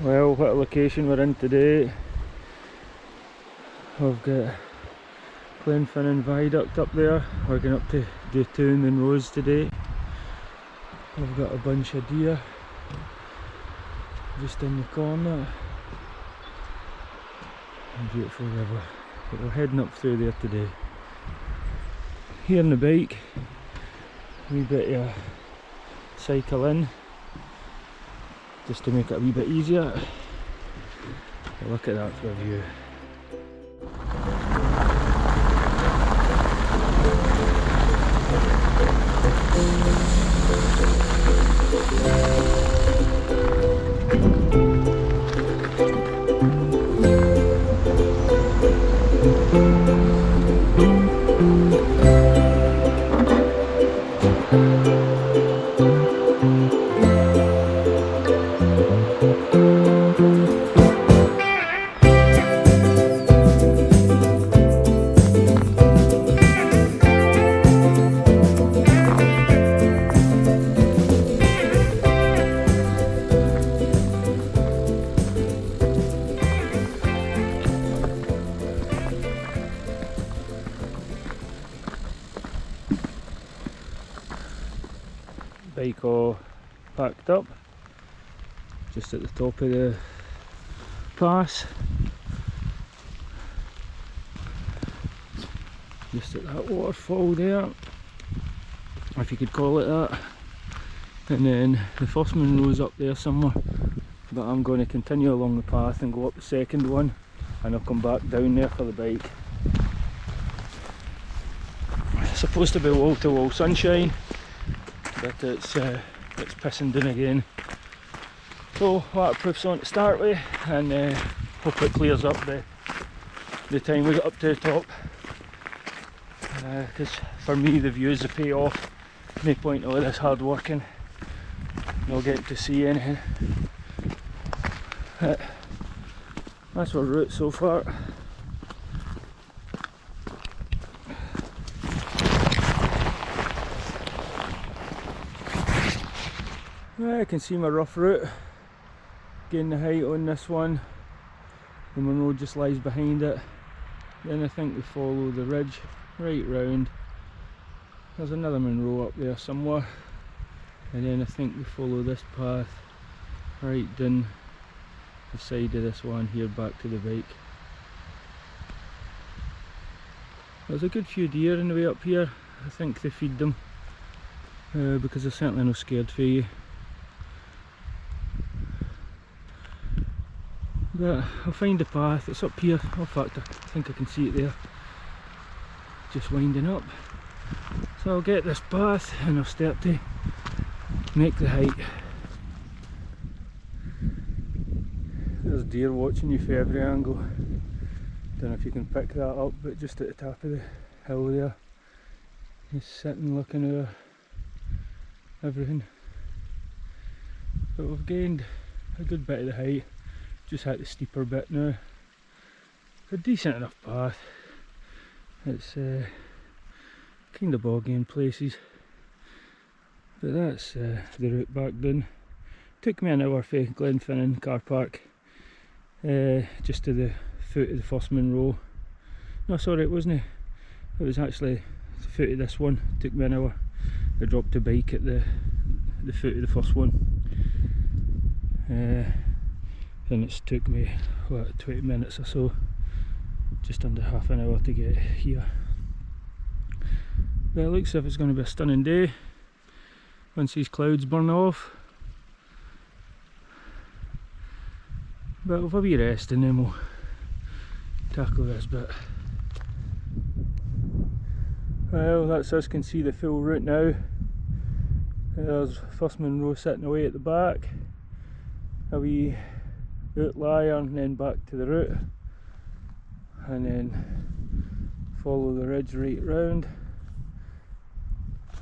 Well, what a location we're in today. We've got Glenfinnan Viaduct up there. We're going up to Glenfinnan Munros today. We've got a bunch of deer just in the corner. And beautiful river. But we're heading up through there today. Here on the bike, a wee bit of cycle in, just to make it a wee bit easier. But look at that for a view. Bike all packed up, just at the top of the pass, just at that waterfall there, if you could call it that, and then the first Munros up there somewhere, but I'm going to continue along the path and go up the second one, and I'll come back down there for the bike. It's supposed to be wall to wall sunshine, but it's pissing down again. So waterproof's on to start with, and hope it clears up the time we get up to the top. Because for me the view's the payoff. No point in all this hard working, not getting to see anything. That's our route so far. I can see my rough route, gain the height on this one, the Munro just lies behind it, then I think we follow the ridge right round, there's another Munro up there somewhere, and then I think we follow this path right down the side of this one here back to the bike. There's a good few deer in the way up here. I think they feed them because they're certainly not scared for you. But I'll find the path, it's up here. In fact, I think I can see it there, just winding up. So I'll get this path and I'll start to make the hike. There's deer watching you from every angle. Don't know if you can pick that up, but just at the top of the hill there, he's sitting looking over everything. But we've gained a good bit of the height. Just hit the steeper bit now. It's a decent enough path. It's kind of boggy in places, but that's the route back down. Took me an hour for Glenfinnan car park, just to the foot of the first Munro. No, sorry, it wasn't. It was actually the foot of this one. Took me an hour. I dropped the bike at the foot of the first one. And it's took me, what, 20 minutes or so, just under half an hour to get here. But it looks as if it's going to be a stunning day once these clouds burn off. But we'll have a wee rest and then we'll tackle this bit. Well, that's us can see the full route now. There's first Munro sitting away at the back, a wee outlier, and then back to the route, and then follow the ridge right round.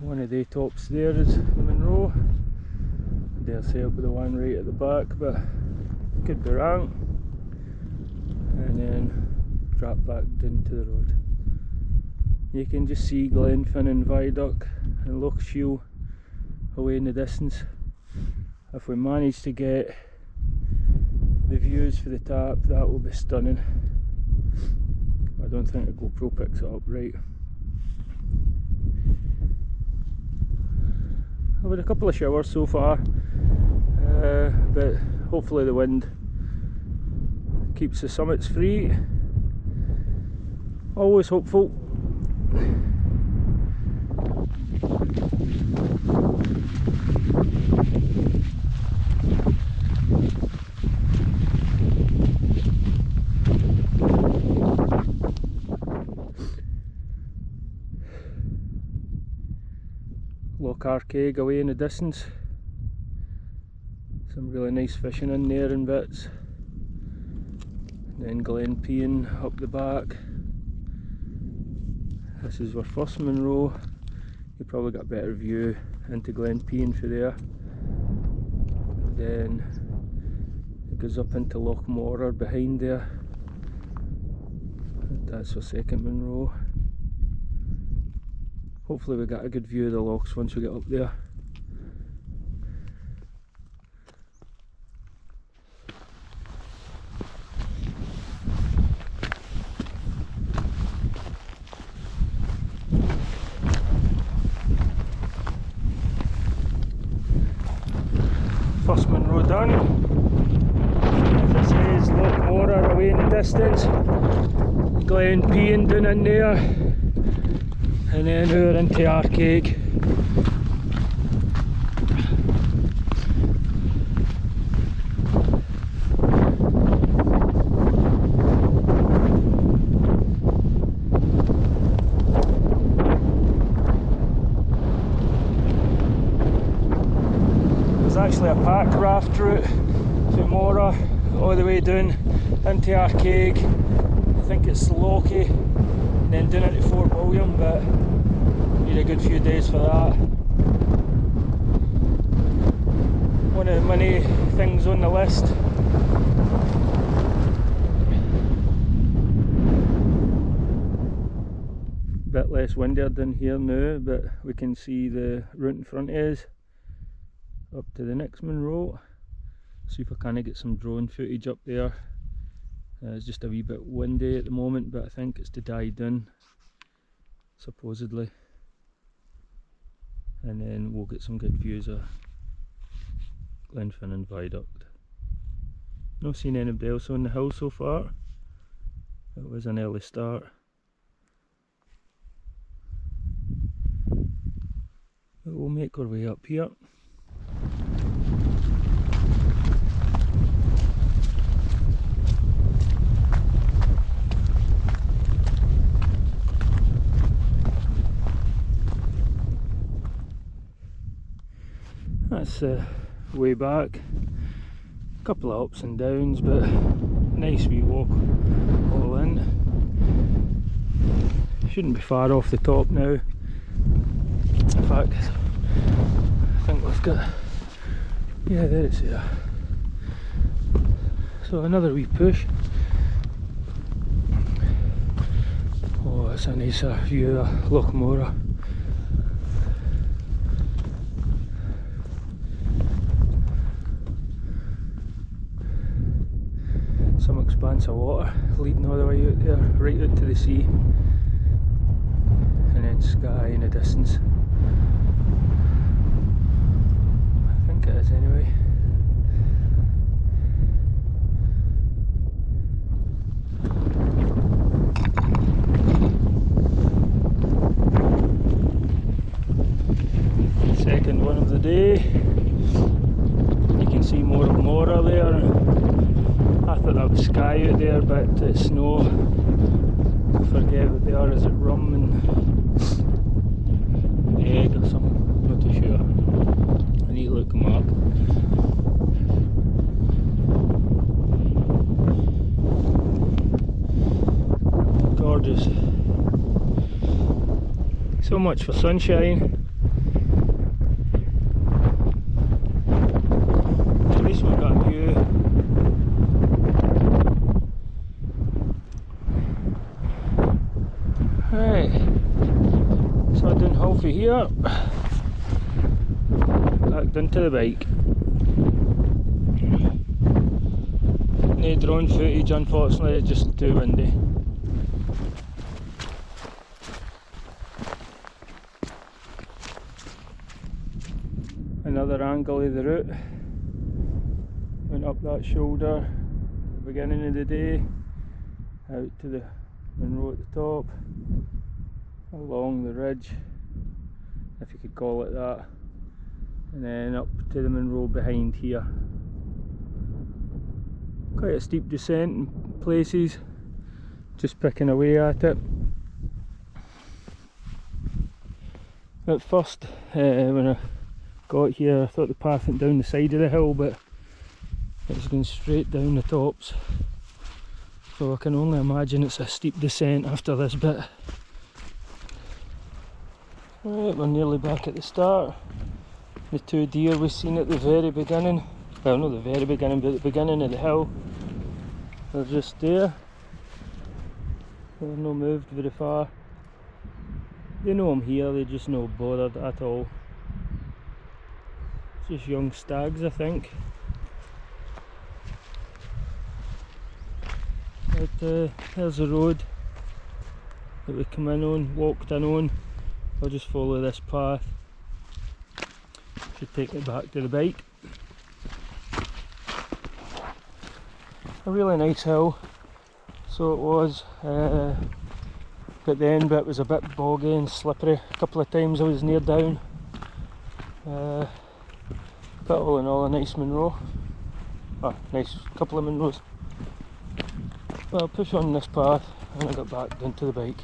One of the tops there is the Munro. I dare say it'll be the one right at the back, but could be wrong. And then drop back down to the road. You can just see Glenfinnan Viaduct and Loch Shiel away in the distance. If we manage to get the views for the tap, that will be stunning. I don't think the GoPro picks it up right. I've had a couple of showers so far, but hopefully the wind keeps the summits free. Always hopeful. Loch Arkaig away in the distance. Some really nice fishing in there in bits. Then Glenfinnan up the back. This is our first Munro. You probably got a better view into Glenfinnan for there. Then it goes up into Loch Morar behind there. That's our second Munro. Hopefully we get a good view of the lochs once we get up there. First Munro done. As I say, it's Loch Morar away in the distance. Glenfinnan down in there. And then we're into Arkaig. There's actually a pack raft route to Mora all the way down into Arkaig. I think it's Lochie, and then down into Fort William, but need a good few days for that. One of the many things on the list. Bit less windier than here now, but we can see the route in front of us up to the next Munro. See if I can get some drone footage up there. It's just a wee bit windy at the moment, but I think it's to die down, supposedly. And then we'll get some good views of Glenfinnan Viaduct. Not seen anybody else on the hill so far. It was an early start. But we'll make our way up here. That's the way back. A couple of ups and downs, but nice wee walk all in. Shouldn't be far off the top now. In fact, I think we've got, yeah, there it's there. So another wee push. Oh, that's a nicer view of Loch Morar. Some expanse of water leading all the way out there, right out to the sea, and then sky in the distance. I think it is anyway. Second one of the day. You can see more of Morar there. I thought that was sky out there, but it's snow. I forget what they are. Is it rum and egg or something? Not too sure. I need to look them up. Gorgeous. So much for sunshine. At least we've got a view. Right, so I done halfway here, back down to the bike. no drone footage, unfortunately, it's just too windy. Another angle of the route. Went up that shoulder at the beginning of the day, out to the Munro at the top, along the ridge, if you could call it that, and then up to the Munro behind here. Quite a steep descent in places, just picking away at it. At first, when I got here, I thought the path went down the side of the hill, but it's going straight down the tops. So I can only imagine it's a steep descent after this bit. Right, we're nearly back at the start. The two deer we seen at the very beginning, well, not the very beginning, but at the beginning of the hill, they're just there. They've not moved very far. They know I'm here, they're just not bothered at all. It's just young stags, I think. But there's the road that we come in on, walked in on. I'll just follow this path. Should take it back to the bike. A really nice hill, so it was, but the end bit was a bit boggy and slippery. A couple of times I was near down, but all in all a nice Munro. Nice couple of Munros. But I'll push on this path and I got back down to the bike.